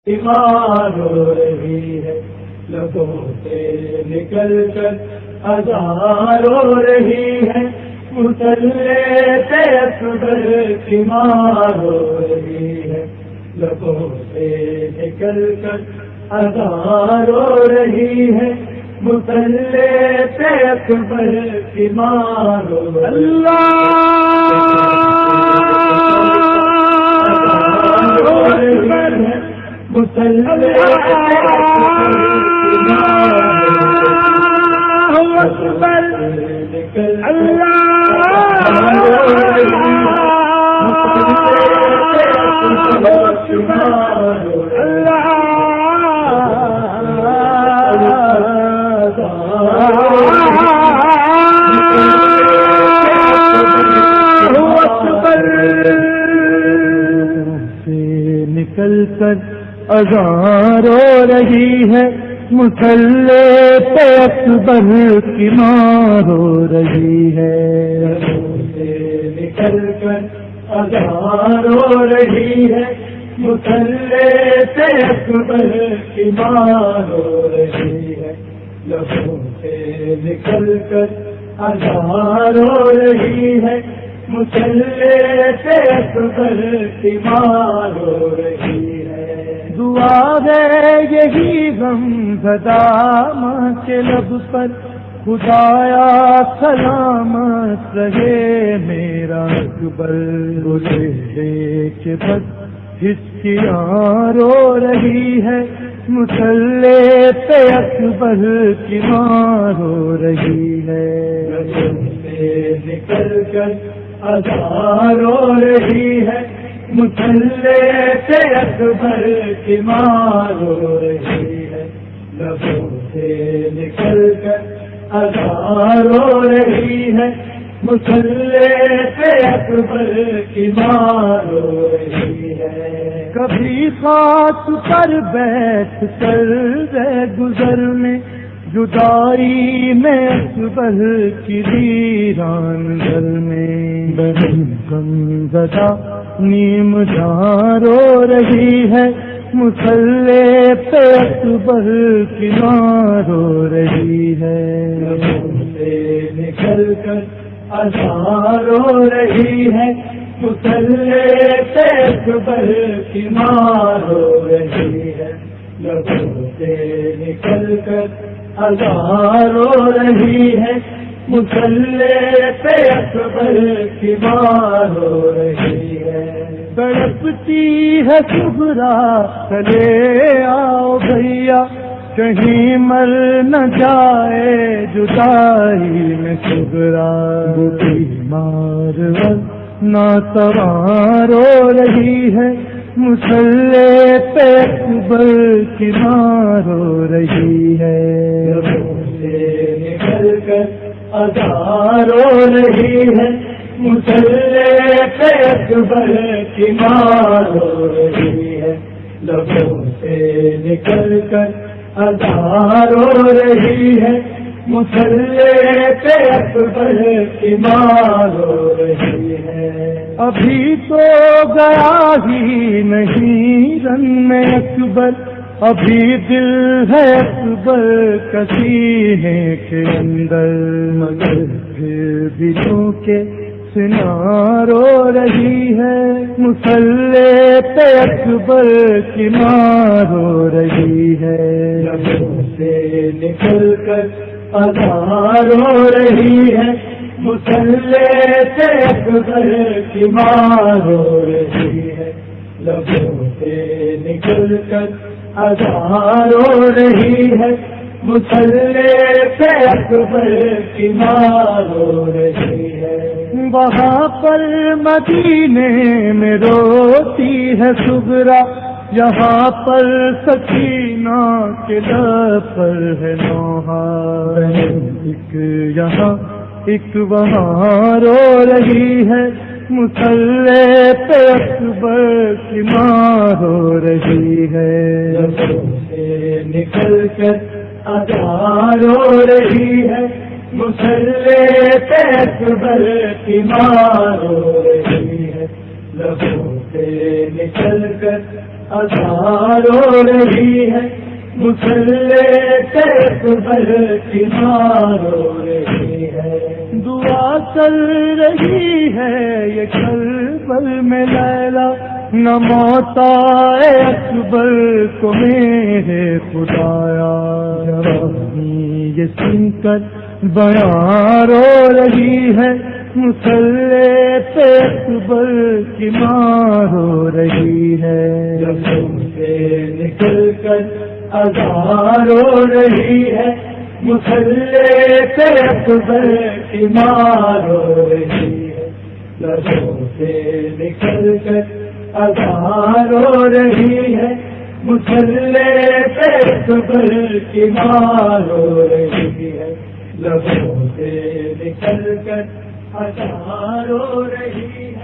بیمار ہو رہی ہے، لبوں سے نکل کر اذان ہو رہی ہے، مصلی پہ اکبر بیمار ہو رہی ہے، لبوں سے نکل کر اذان ہو رہی ہے، مصلی پہ اکبر بیمار ہو رہی ہے۔ نکل کر اذان ہو رہی ہے، مصلی پہ اکبر کی مار ہو رہی ہے، نکل کر اذان ہو رہی ہے، مصلی پہ اکبر کی مار ہو رہی ہے، لبوں سے نکل کر اذان ہو رہی ہے، مصلی پہ اکبر کی مار ہو رہی ہے۔ دعا ہے یہی غم زدہ ماں کے لب پر، خدایا سلامت رہے میرا اکبر، مجھے کہ بس ہچکیاں رو رہی ہے، مصلی پہ اکبر کی مار ہو رہی ہے، سے نکل کر اذان ہو رہی ہے، مصلی پہ اکبر کی مار ہو رہی ہے، لبوں سے نکل کر اذان ہو رہی ہے، مصلی پہ اکبر کی مار ہو رہی ہے۔ کبھی خاک پر بیٹھ کر رہ گزر میں، جدائی میں اکبر کی ویران گھر میں، غم زدہ نیم جان رو رہی ہے، مصلی پہ اکبر کی مار ہو رہی ہے، لبوں سے نکل کر اذان ہو رہی ہے، مصلی پہ اکبر کی مار ہو رہی ہے، لبوں سے نکل کر اذان ہو رہی ہے، مصلی پہ اکبر کی مار ہو رہی ہے۔ تڑپتی ہے صبرا چلے آؤ بھیا، کہیں مر نہ جائے جدائی میں صبرا، بیمار ناتوان رو رہی ہے، مصلی پہ اکبر کی مار ہو رہی ہے، لبوں سے نکل کر اذان ہو رہی ہے، مصلی پہ اکبر کی مار ہو رہی ہے، لبوں سے نکل کر اذان ہو رہی ہے، مصلی پہ اکبر کی مار ہو رہی ہے۔ ابھی تو گیا ہی نہیں رن میں اکبر، ابھی دل ہے اکبر کا سینے کے اندر، مگر پھر بھی تو کے سنا رو رہی ہے، مصلی پہ اکبر کی مار ہو رہی ہے، لبوں سے نکل کر اذان ہو رہی ہے، مصلی پہ اکبر کی مار ہو رہی ہے، لبوں سے نکل کر اذان ہو رہی ہے، مصلی پہ اکبر کی مار ہو رہی ہے۔ وہاں پر مدینے میں روتی ہے صبرا، یہاں پر سکینہ کے لب پر ہے نوحہ، ایک یہاں ایک وہاں رو رہی ہے، مصلی پہ اکبر کی مار ہو رہی ہے، لبوں سے نکل کر اذان ہو رہی ہے، مصلی پہ اکبر کی مار ہو رہی ہے، لبوں سے نکل کر اذان ہو رہی ہے، مسلح پہ اکبر کی مار ہو رہی ہے، دعا چل رہی ہے یہ کربل میں لیلا، نہ موت آئے اکبر کو میرے خدایا، یہ سن کر بیاں رو رہی ہے، مسلح پہ اکبر کی مار ہو رہی ہے، جسم سے نکل کر اذان ہو رہی ہے، مسلح پہ اکبر کی مار ہو رہی ہے، جسم سے نکل کر اذان ہو رہی ہے، مسلح پہ اکبر کی مار ہو رہی ہے، لبوں سے نکل کر اذان ہو رہی ہے۔